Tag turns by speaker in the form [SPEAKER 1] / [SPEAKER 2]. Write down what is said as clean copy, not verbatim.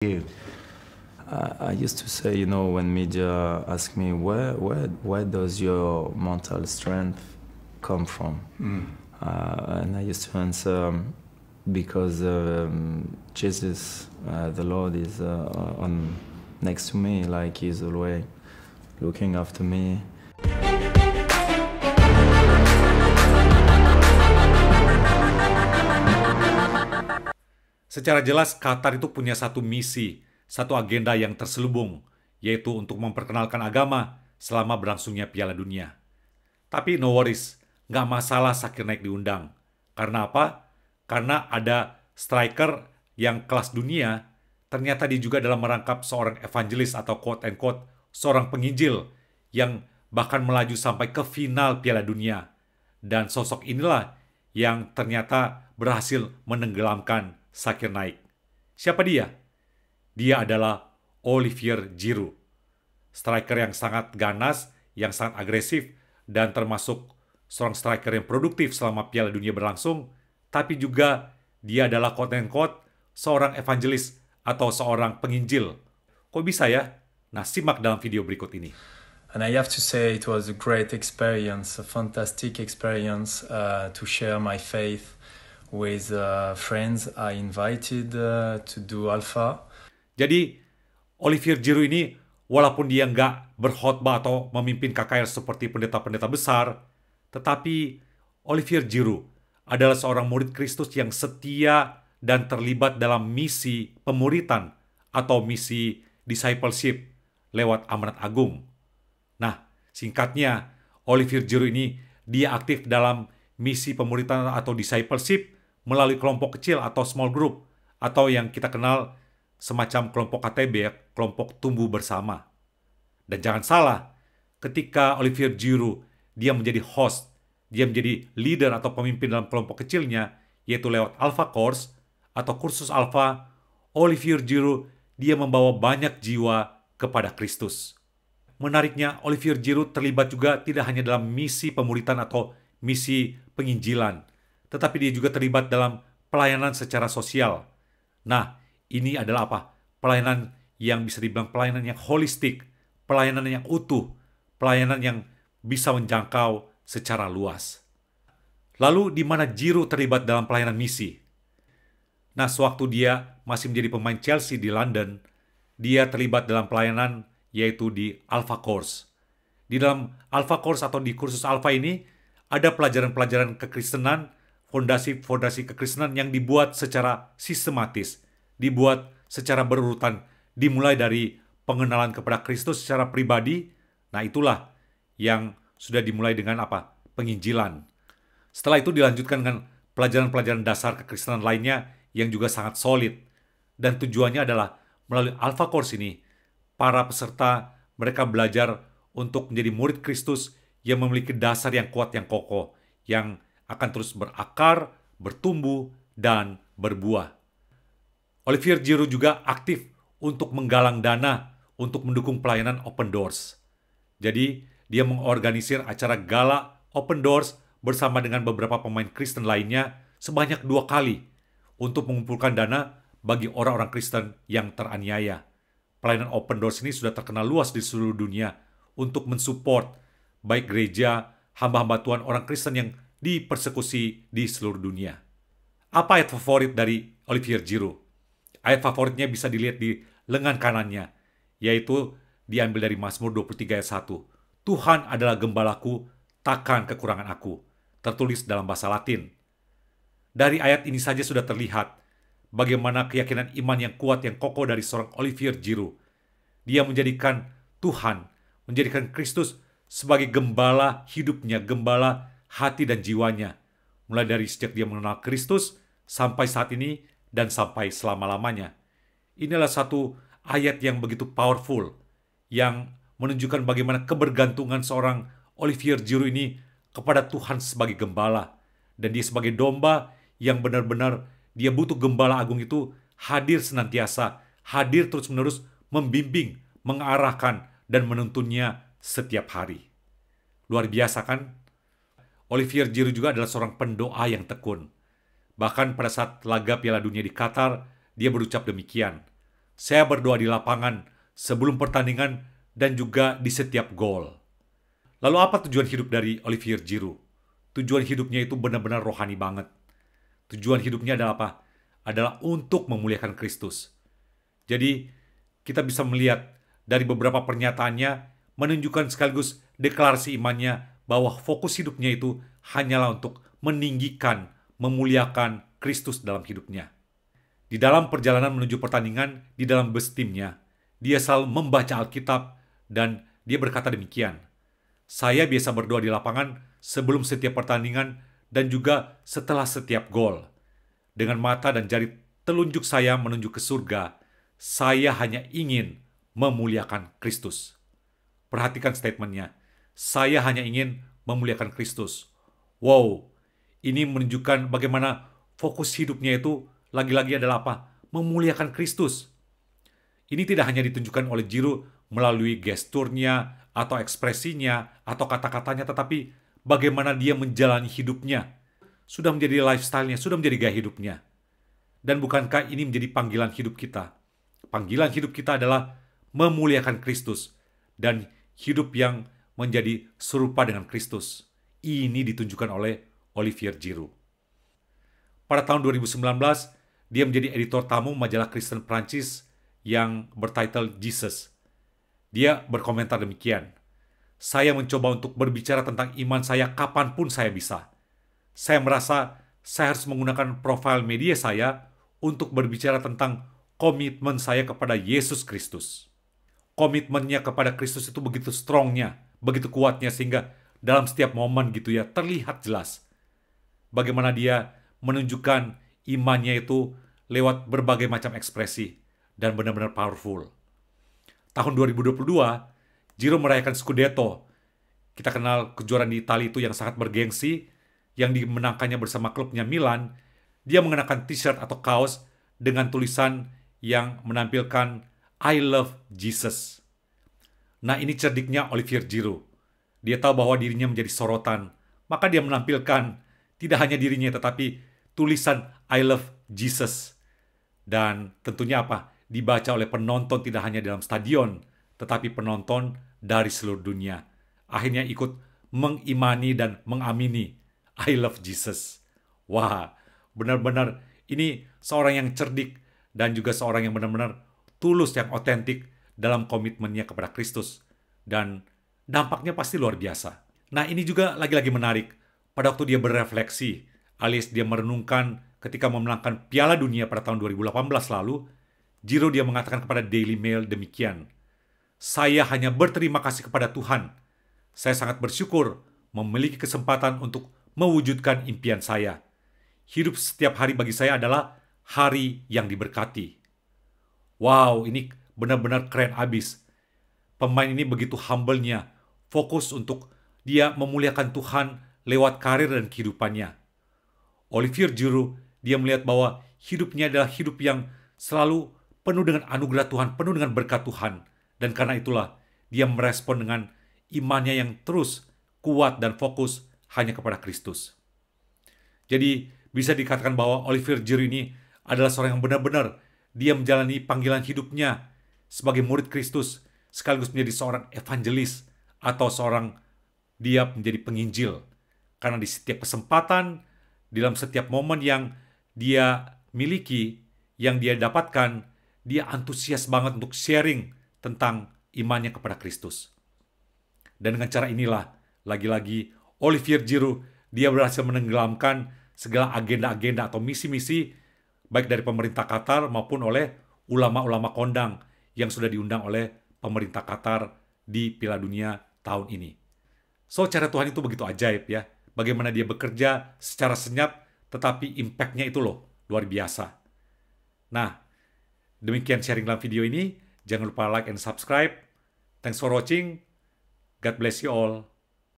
[SPEAKER 1] you. I used to say, when media ask me where does your mental strength come from, and I used to answer because Jesus, the Lord, is on next to me, like He's always looking after me.
[SPEAKER 2] Secara jelas, Qatar itu punya satu misi, satu agenda yang terselubung, yaitu untuk memperkenalkan agama selama berlangsungnya Piala Dunia. Tapi no worries, nggak masalah Zakir Naik diundang. Karena apa? Karena ada striker yang kelas dunia, ternyata dia juga dalam merangkap seorang evangelis atau quote-unquote, seorang penginjil yang bahkan melaju sampai ke final Piala Dunia. Dan sosok inilah yang ternyata berhasil menenggelamkan Zakir Naik. Siapa dia? Dia adalah Olivier Giroud. Striker yang sangat ganas, yang sangat agresif, dan termasuk seorang striker yang produktif selama Piala Dunia berlangsung, tapi juga dia adalah quote-unquote seorang evangelis atau seorang penginjil. Kok bisa ya? Nah, simak dalam video berikut ini.
[SPEAKER 3] And I have to say it was a great experience, a fantastic experience to share my faith with friends I invited to do Alpha.
[SPEAKER 2] Jadi, Olivier Giroud ini, walaupun dia nggak berkhotbah atau memimpin KKR seperti pendeta-pendeta besar, tetapi Olivier Giroud adalah seorang murid Kristus yang setia dan terlibat dalam misi pemuritan atau misi discipleship lewat amanat agung. Nah, singkatnya, Olivier Giroud ini dia aktif dalam misi pemuritan atau discipleship melalui kelompok kecil atau small group, atau yang kita kenal semacam kelompok KTB, ya, kelompok tumbuh bersama. Dan jangan salah, ketika Olivier Giroud dia menjadi host, dia menjadi leader atau pemimpin dalam kelompok kecilnya, yaitu lewat Alpha Course atau kursus Alpha, Olivier Giroud dia membawa banyak jiwa kepada Kristus. Menariknya, Olivier Giroud terlibat juga tidak hanya dalam misi pemuritan atau misi penginjilan, tetapi dia juga terlibat dalam pelayanan secara sosial. Nah, ini adalah apa? Pelayanan yang bisa dibilang pelayanan yang holistik, pelayanan yang utuh, pelayanan yang bisa menjangkau secara luas. Lalu, di mana Giroud terlibat dalam pelayanan misi? Nah, sewaktu dia masih menjadi pemain Chelsea di London, dia terlibat dalam pelayanan yaitu di Alpha Course. Di dalam Alpha Course atau di kursus Alpha ini, ada pelajaran-pelajaran kekristenan, fondasi-fondasi kekristenan yang dibuat secara sistematis, dibuat secara berurutan, dimulai dari pengenalan kepada Kristus secara pribadi. Nah, itulah yang sudah dimulai dengan apa? Penginjilan. Setelah itu dilanjutkan dengan pelajaran-pelajaran dasar kekristenan lainnya yang juga sangat solid. Dan tujuannya adalah melalui Alpha Course ini, para peserta mereka belajar untuk menjadi murid Kristus yang memiliki dasar yang kuat, yang kokoh, yang akan terus berakar, bertumbuh, dan berbuah. Olivier Giroud juga aktif untuk menggalang dana untuk mendukung pelayanan Open Doors. Jadi, dia mengorganisir acara gala Open Doors bersama dengan beberapa pemain Kristen lainnya sebanyak 2 kali untuk mengumpulkan dana bagi orang-orang Kristen yang teraniaya. Pelayanan Open Doors ini sudah terkenal luas di seluruh dunia untuk mensupport baik gereja, hamba-hamba Tuhan orang Kristen yang dipersekusi di seluruh dunia. Apa ayat favorit dari Olivier Giroud? Ayat favoritnya bisa dilihat di lengan kanannya, yaitu diambil dari Mazmur 23 ayat 1. Tuhan adalah gembalaku, takkan kekurangan aku. Tertulis dalam bahasa Latin. Dari ayat ini saja sudah terlihat bagaimana keyakinan iman yang kuat, yang kokoh dari seorang Olivier Giroud. Dia menjadikan Tuhan, menjadikan Kristus sebagai gembala hidupnya, gembala hati dan jiwanya. Mulai dari sejak dia mengenal Kristus, sampai saat ini, dan sampai selama-lamanya. Inilah satu ayat yang begitu powerful, yang menunjukkan bagaimana kebergantungan seorang Olivier Giroud ini kepada Tuhan sebagai gembala. Dan dia sebagai domba yang benar-benar dia butuh gembala agung itu hadir senantiasa, hadir terus-menerus, membimbing, mengarahkan, dan menuntunnya setiap hari. Luar biasa kan? Olivier Giroud juga adalah seorang pendoa yang tekun. Bahkan pada saat laga Piala Dunia di Qatar, dia berucap demikian. Saya berdoa di lapangan, sebelum pertandingan, dan juga di setiap gol. Lalu apa tujuan hidup dari Olivier Giroud? Tujuan hidupnya itu benar-benar rohani banget. Tujuan hidupnya adalah apa? Adalah untuk memuliakan Kristus. Jadi, kita bisa melihat dari beberapa pernyataannya menunjukkan sekaligus deklarasi imannya bahwa fokus hidupnya itu hanyalah untuk meninggikan, memuliakan Kristus dalam hidupnya. Di dalam perjalanan menuju pertandingan, di dalam bus timnya, dia selalu membaca Alkitab dan dia berkata demikian, "Saya biasa berdoa di lapangan sebelum setiap pertandingan dan juga setelah setiap gol. Dengan mata dan jari telunjuk saya menunjuk ke surga, saya hanya ingin memuliakan Kristus." Perhatikan statementnya, "Saya hanya ingin memuliakan Kristus." Wow, ini menunjukkan bagaimana fokus hidupnya itu lagi-lagi adalah apa? Memuliakan Kristus. Ini tidak hanya ditunjukkan oleh Giroud melalui gesturnya, atau ekspresinya, atau kata-katanya, tetapi bagaimana dia menjalani hidupnya. Sudah menjadi lifestyle-nya, sudah menjadi gaya hidupnya. Dan bukankah ini menjadi panggilan hidup kita? Panggilan hidup kita adalah memuliakan Kristus dan hidup yang menjadi serupa dengan Kristus. Ini ditunjukkan oleh Olivier Giroud. Pada tahun 2019, dia menjadi editor tamu majalah Kristen Prancis yang bertitel Jesus. Dia berkomentar demikian, "Saya mencoba untuk berbicara tentang iman saya kapanpun saya bisa. Saya merasa saya harus menggunakan profil media saya untuk berbicara tentang komitmen saya kepada Yesus Kristus." Komitmennya kepada Kristus itu begitu strongnya, begitu kuatnya, sehingga dalam setiap momen gitu ya, terlihat jelas bagaimana dia menunjukkan imannya itu lewat berbagai macam ekspresi dan benar-benar powerful. Tahun 2022, Giroud merayakan Scudetto. Kita kenal kejuaraan di Italia itu yang sangat bergengsi, yang dimenangkannya bersama klubnya Milan. Dia mengenakan t-shirt atau kaos dengan tulisan yang menampilkan "I love Jesus". Nah, ini cerdiknya Olivier Giroud. Dia tahu bahwa dirinya menjadi sorotan, maka dia menampilkan tidak hanya dirinya tetapi tulisan "I love Jesus". Dan tentunya apa? Dibaca oleh penonton tidak hanya dalam stadion, tetapi penonton dari seluruh dunia. Akhirnya ikut mengimani dan mengamini "I love Jesus". Wah, benar-benar ini seorang yang cerdik dan juga seorang yang benar-benar tulus, yang otentik dalam komitmennya kepada Kristus. Dan dampaknya pasti luar biasa. Nah, ini juga lagi-lagi menarik. Pada waktu dia berefleksi, alias dia merenungkan ketika memenangkan Piala Dunia pada tahun 2018 lalu, Giroud dia mengatakan kepada Daily Mail demikian, "Saya hanya berterima kasih kepada Tuhan. Saya sangat bersyukur memiliki kesempatan untuk mewujudkan impian saya. Hidup setiap hari bagi saya adalah hari yang diberkati." Wow, ini benar-benar keren abis. Pemain ini begitu humble-nya, fokus untuk dia memuliakan Tuhan lewat karir dan kehidupannya. Olivier Giroud, dia melihat bahwa hidupnya adalah hidup yang selalu penuh dengan anugerah Tuhan, penuh dengan berkat Tuhan. Dan karena itulah, dia merespon dengan imannya yang terus kuat dan fokus hanya kepada Kristus. Jadi, bisa dikatakan bahwa Olivier Giroud ini adalah seorang yang benar-benar dia menjalani panggilan hidupnya sebagai murid Kristus, sekaligus menjadi seorang evangelis atau seorang dia menjadi penginjil. Karena di setiap kesempatan, dalam setiap momen yang dia miliki, yang dia dapatkan, dia antusias banget untuk sharing tentang imannya kepada Kristus. Dan dengan cara inilah, lagi-lagi Olivier Giroud, dia berhasil menenggelamkan segala agenda-agenda atau misi-misi, baik dari pemerintah Qatar maupun oleh ulama-ulama kondang yang sudah diundang oleh pemerintah Qatar di Piala Dunia tahun ini. So, cara Tuhan itu begitu ajaib ya. Bagaimana dia bekerja secara senyap, tetapi impact-nya itu loh, luar biasa. Nah, demikian sharing dalam video ini. Jangan lupa like and subscribe. Thanks for watching. God bless you all.